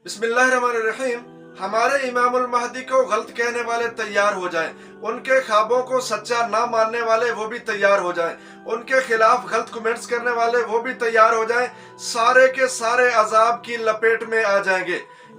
بسم اللہ الرحمن الرحیم۔ ہمارے امام المہدی کو غلط کہنے والے تیار ہو جائیں، ان کے خوابوں کو سچا نہ ماننے والے وہ بھی تیار ہو جائیں، ان کے خلاف غلط کمنٹس کرنے والے وہ بھی تیار ہو جائیں، سارے کے سارے عذاب کی لپیٹ میں آ جائیں گے۔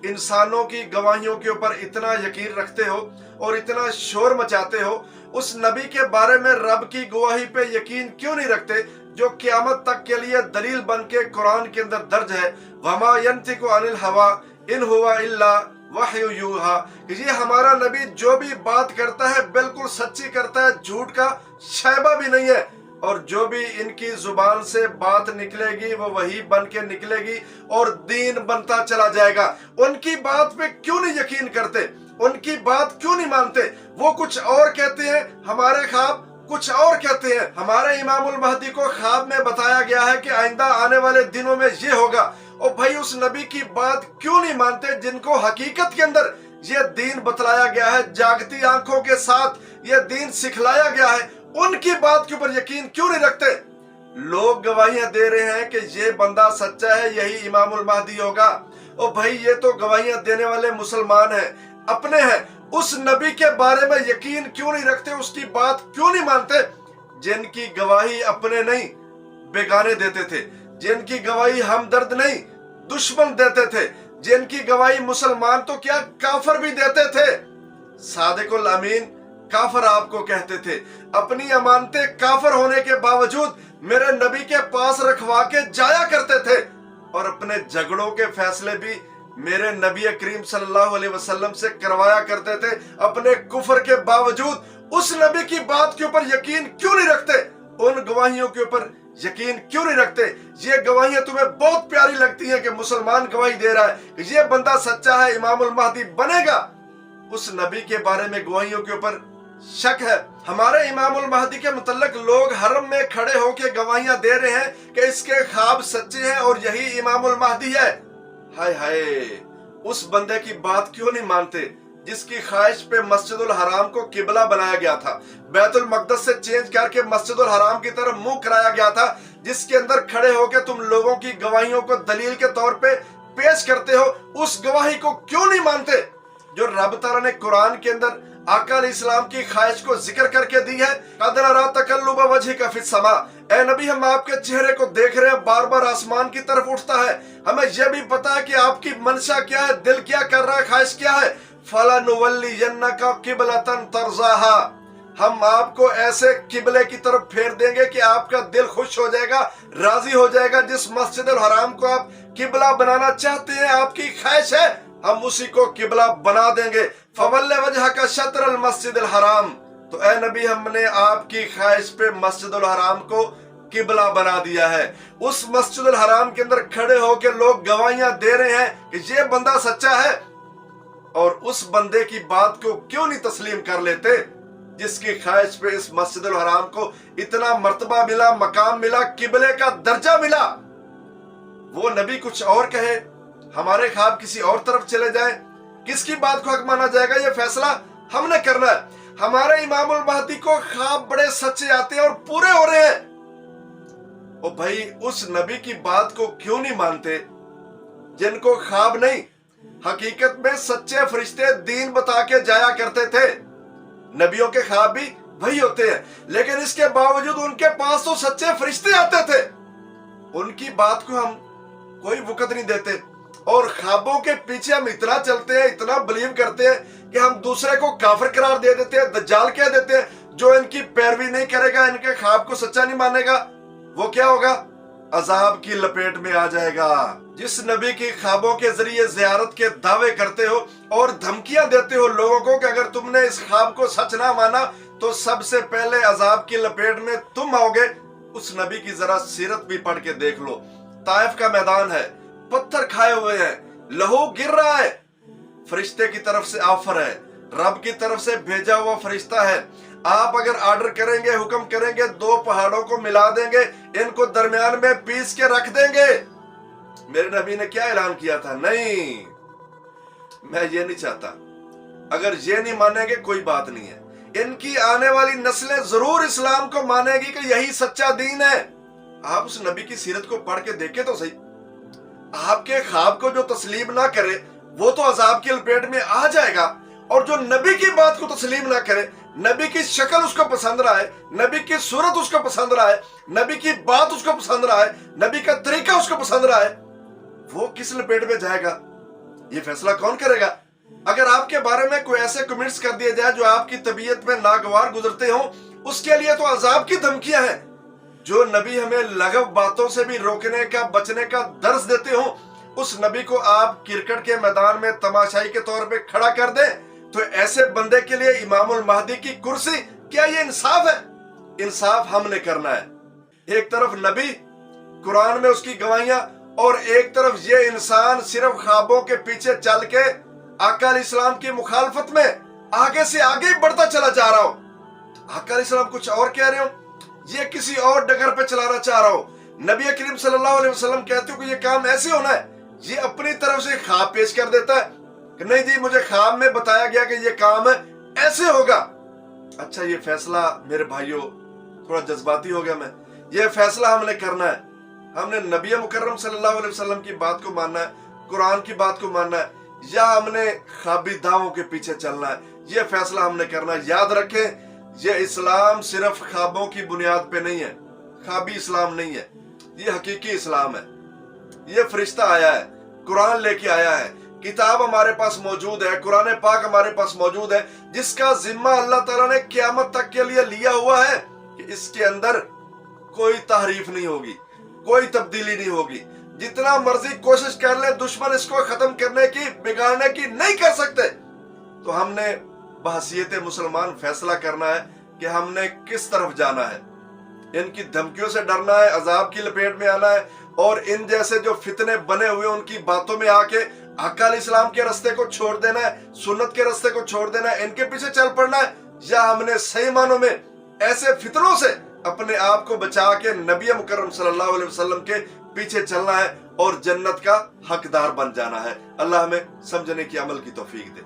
انسانوں کی گواہیوں کے اوپر اتنا یقین رکھتے ہو اور اتنا شور مچاتے ہو، اس نبی کے بارے میں رب کی گواہی پہ یقین کیوں نہیں رکھتے جو قیامت تک کے لیے دلیل بن کے قرآن کے اندر درج ہے؟ وَمَا يَنْتِقُ عَنِ الْهَوَىٰ ان ہوا الا وحی یوحا، کہ یہ ہمارا نبی جو بھی بات کرتا ہے بالکل سچی کرتا ہے، جھوٹ کا شائبہ بھی نہیں ہے، اور جو بھی ان کی زبان سے بات نکلے گی وہ وحی بن کے نکلے گی اور دین بنتا چلا جائے گا۔ ان کی بات پہ کیوں نہیں یقین کرتے؟ ان کی بات کیوں نہیں مانتے؟ وہ کچھ اور کہتے ہیں، ہمارے خواب کچھ اور کہتے ہیں۔ ہمارے امام المہدی کو خواب میں بتایا گیا ہے کہ آئندہ آنے والے دنوں میں یہ ہوگا، اور بھائی اس نبی کی بات کیوں نہیں مانتے جن کو حقیقت کے اندر یہ دین بتلایا گیا ہے، جاگتی آنکھوں کے ساتھ یہ دین سکھلایا گیا ہے؟ ان کی بات کے اوپر یقین کیوں نہیں رکھتے؟ لوگ گواہیاں دے رہے ہیں کہ یہ بندہ سچا ہے، یہی امام المہدی ہوگا، اور بھائی یہ تو گواہیاں دینے والے مسلمان ہیں، اپنے ہیں، اس نبی کے بارے میں یقین کیوں نہیں رکھتے؟ اس کی بات کیوں نہیں مانتے جن کی گواہی اپنے نہیں بیگانے دیتے تھے، جن کی گواہی ہمدرد نہیں دشمن دیتے تھے، جن کی گواہی مسلمان تو کیا کافر بھی دیتے تھے؟ صادق الامین کافر آپ کو کہتے تھے، اپنی امانتیں کافر ہونے کے باوجود میرے نبی کے پاس رکھوا کے جایا کرتے تھے، اور اپنے جھگڑوں کے فیصلے بھی میرے نبی کریم صلی اللہ علیہ وسلم سے کروایا کرتے تھے۔ اپنے کفر کے باوجود اس نبی کی بات کے اوپر یقین کیوں نہیں رکھتے؟ ان گواہیوں کے اوپر یقین کیوں نہیں رکھتے؟ یہ گواہیاں تمہیں بہت پیاری لگتی ہیں کہ مسلمان گواہی دے رہا ہے کہ یہ بندہ سچا ہے، امام المہدی بنے گا، اس نبی کے بارے میں گواہیوں کے اوپر شک ہے۔ ہمارے امام المہدی کے متعلق لوگ حرم میں کھڑے ہو کے گواہیاں دے رہے ہیں کہ اس کے خواب سچے ہیں اور یہی امام المہدی ہے۔ ہائے ہائے، اس بندے کی بات کیوں نہیں مانتے جس کی خواہش پہ مسجد الحرام کو قبلہ بنایا گیا تھا، بیت المقدس سے چینج کر کے مسجد الحرام کی طرف منہ کرایا گیا تھا، جس کے اندر کھڑے ہو کے تم لوگوں کی گواہیوں کو دلیل کے طور پہ پیش کرتے ہو؟ اس گواہی کو کیوں نہیں مانتے جو رب تعالیٰ نے قرآن کے اندر آقا علیہ السلام کی خواہش کو ذکر کر کے دی ہے؟ قَدْ نَرَىٰ تَقَلُّبَ وَجْهِكَ فِي السَّمَاءِ، اے نبی ہم آپ کے چہرے کو دیکھ رہے ہیں، بار بار آسمان کی طرف اٹھتا ہے، ہمیں یہ بھی پتا ہے کہ آپ کی منشا کیا ہے، دل کیا کر رہا ہے، خواہش کیا ہے۔ فَلَنُوَلِّيَنَّكَ قِبْلَةً تَرْضَاهَا، ہم آپ کو ایسے قبلے کی طرف پھیر دیں گے کہ آپ کا دل خوش ہو جائے گا، راضی ہو جائے گا۔ جس مسجد الحرام کو آپ قبلہ بنانا چاہتے ہیں، آپ کی خواہش ہے، ہم اسی کو قبلہ بنا دیں گے۔ فَوَلِّ وَجْهَكَ شَطْرَ الْمَسْجِدِ الْحَرَامِ، تو اے نبی ہم نے آپ کی خواہش پہ مسجد الحرام کو قبلہ بنا دیا ہے۔ اس مسجد الحرام کے اندر کھڑے ہو کے لوگ گواہیاں دے رہے ہیں کہ یہ بندہ سچا ہے، اور اس بندے کی بات کو کیوں نہیں تسلیم کر لیتے جس کی خواہش پہ اس مسجد الحرام کو اتنا مرتبہ ملا، مقام ملا، قبلے کا درجہ ملا؟ وہ نبی کچھ اور کہے، ہمارے خواب کسی اور طرف چلے جائیں، کس کی بات کو حق مانا جائے گا؟ یہ فیصلہ ہم نے کرنا ہے۔ ہمارے امام المہدی کو خواب بڑے سچے آتے ہیں اور پورے ہو رہے ہیں، اور بھائی اس نبی کی بات کو کیوں نہیں مانتے جن کو خواب نہیں، حقیقت میں سچے فرشتے دین بتا کے جایا کرتے تھے؟ نبیوں کے خواب بھی وہی ہوتے ہیں، لیکن اس کے باوجود ان کے پاس تو سچے فرشتے آتے تھے، ان کی بات کو ہم کوئی وقت نہیں دیتے، اور خوابوں کے پیچھے ہم اتنا چلتے ہیں، اتنا بلیو کرتے ہیں کہ ہم دوسرے کو کافر قرار دے دیتے ہیں، دجال کہہ دیتے ہیں۔ جو ان کی پیروی نہیں کرے گا، ان کے خواب کو سچا نہیں مانے گا، وہ کیا ہوگا؟ عذاب کی لپیٹ میں آ جائے گا۔ جس نبی کی خوابوں کے ذریعے زیارت کے دعوے کرتے ہو اور دھمکیاں دیتے ہو لوگوں کو کہ اگر تم نے اس خواب کو سچ نہ مانا تو سب سے پہلے عذاب کی لپیٹ میں تم آؤ گے، اس نبی کی ذرا سیرت بھی پڑھ کے دیکھ لو۔ طائف کا میدان ہے، پتھر کھائے ہوئے ہیں، لہو گر رہا ہے، فرشتے کی طرف سے آفر ہے، رب کی طرف سے بھیجا ہوا فرشتہ ہے، آپ اگر آرڈر کریں گے، حکم کریں گے، دو پہاڑوں کو ملا دیں گے، ان کو درمیان میں پیس کے رکھ دیں گے۔ میرے نبی نے کیا اعلان کیا تھا؟ نہیں، میں یہ نہیں چاہتا، اگر یہ نہیں مانیں گے کوئی بات نہیں ہے، ان کی آنے والی نسلیں ضرور اسلام کو مانے گی کہ یہی سچا دین ہے۔ آپ اس نبی کی سیرت کو پڑھ کے دیکھیں تو صحیح، آپ کے خواب کو جو تسلیم نہ کرے وہ تو عذاب کی لپیٹ میں آ جائے گا. اور جو نبی کی بات کو تسلیم نہ کرے، نبی کی شکل اس کو پسند رہا ہے، نبی کی صورت اس کو پسند رہا ہے، نبی کی بات اس کو پسند رہا ہے، نبی کا طریقہ اس کو پسند رہا ہے، وہ کس لپیٹ میں جائے گا؟ یہ فیصلہ کون کرے گا؟ اگر آپ کے بارے میں کوئی ایسے کمنٹس کر دیے جائے جو آپ کی طبیعت میں ناگوار گزرتے ہوں، اس کے لیے تو عذاب کی دھمکیاں ہیں. جو نبی ہمیں لغو باتوں سے بھی روکنے کا، بچنے کا درس دیتے ہوں، اس نبی کو آپ کرکٹ کے میدان میں تماشائی کے طور پہ کھڑا کر دیں، تو ایسے بندے کے لیے امام المہدی کی کرسی، کیا یہ انصاف ہے؟ انصاف ہم نے کرنا ہے. ایک طرف نبی، قرآن میں اس کی گواہیاں، اور ایک طرف یہ انسان صرف خوابوں کے پیچھے چل کے آقا علیہ السلام کی مخالفت میں آگے سے آگے بڑھتا چلا جا رہا ہو. آقا علیہ السلام کچھ اور کہہ رہے ہو، یہ کسی اور ڈگر پہ چلانا چاہ رہا ہو. نبی کریم صلی اللہ علیہ وسلم کہتے ہو کہ یہ کام ایسے ہونا ہے، یہ اپنی طرف سے خواب پیش کر دیتا ہے کہ نہیں جی مجھے خواب میں بتایا گیا کہ یہ کام ایسے ہوگا. اچھا یہ فیصلہ میرے بھائیوں، تھوڑا جذباتی ہو گیا میں، یہ فیصلہ ہم نے کرنا ہے. ہم نے نبی مکرم صلی اللہ علیہ وسلم کی بات کو ماننا ہے، قرآن کی بات کو ماننا ہے، یا ہم نے خوابی دعووں کے پیچھے چلنا ہے؟ یہ فیصلہ ہم نے کرنا ہے. یاد رکھیں، یہ اسلام صرف خوابوں کی بنیاد پہ نہیں ہے، خوابی اسلام نہیں ہے، یہ حقیقی اسلام ہے. یہ فرشتہ آیا ہے، قرآن لے کے آیا ہے، کتاب ہمارے پاس موجود ہے، قرآن پاک ہمارے پاس موجود ہے، جس کا ذمہ اللہ تعالیٰ نے قیامت تک کے لیے لیا ہوا ہے کہ اس کے اندر کوئی تحریف نہیں ہوگی، کوئی تبدیلی نہیں ہوگی. جتنا مرضی کوشش کر لیں دشمن اس کو ختم کرنے کی، بگاڑنے کی، نہیں کر سکتے. تو ہم نے بحیثیت مسلمان فیصلہ کرنا ہے کہ ہم نے کس طرف جانا ہے. ان کی دھمکیوں سے ڈرنا ہے، عذاب کی لپیٹ میں آنا ہے، اور ان جیسے جو فتنے بنے ہوئے ان کی باتوں میں آ کے آقا علیہ السلام کے راستے کو چھوڑ دینا ہے، سنت کے راستے کو چھوڑ دینا ہے، ان کے پیچھے چل پڑنا ہے، یا ہم نے صحیح معنوں میں ایسے فتنوں سے اپنے آپ کو بچا کے نبی مکرم صلی اللہ علیہ وسلم کے پیچھے چلنا ہے اور جنت کا حقدار بن جانا ہے. اللہ ہمیں سمجھنے کی، عمل کی توفیق دے.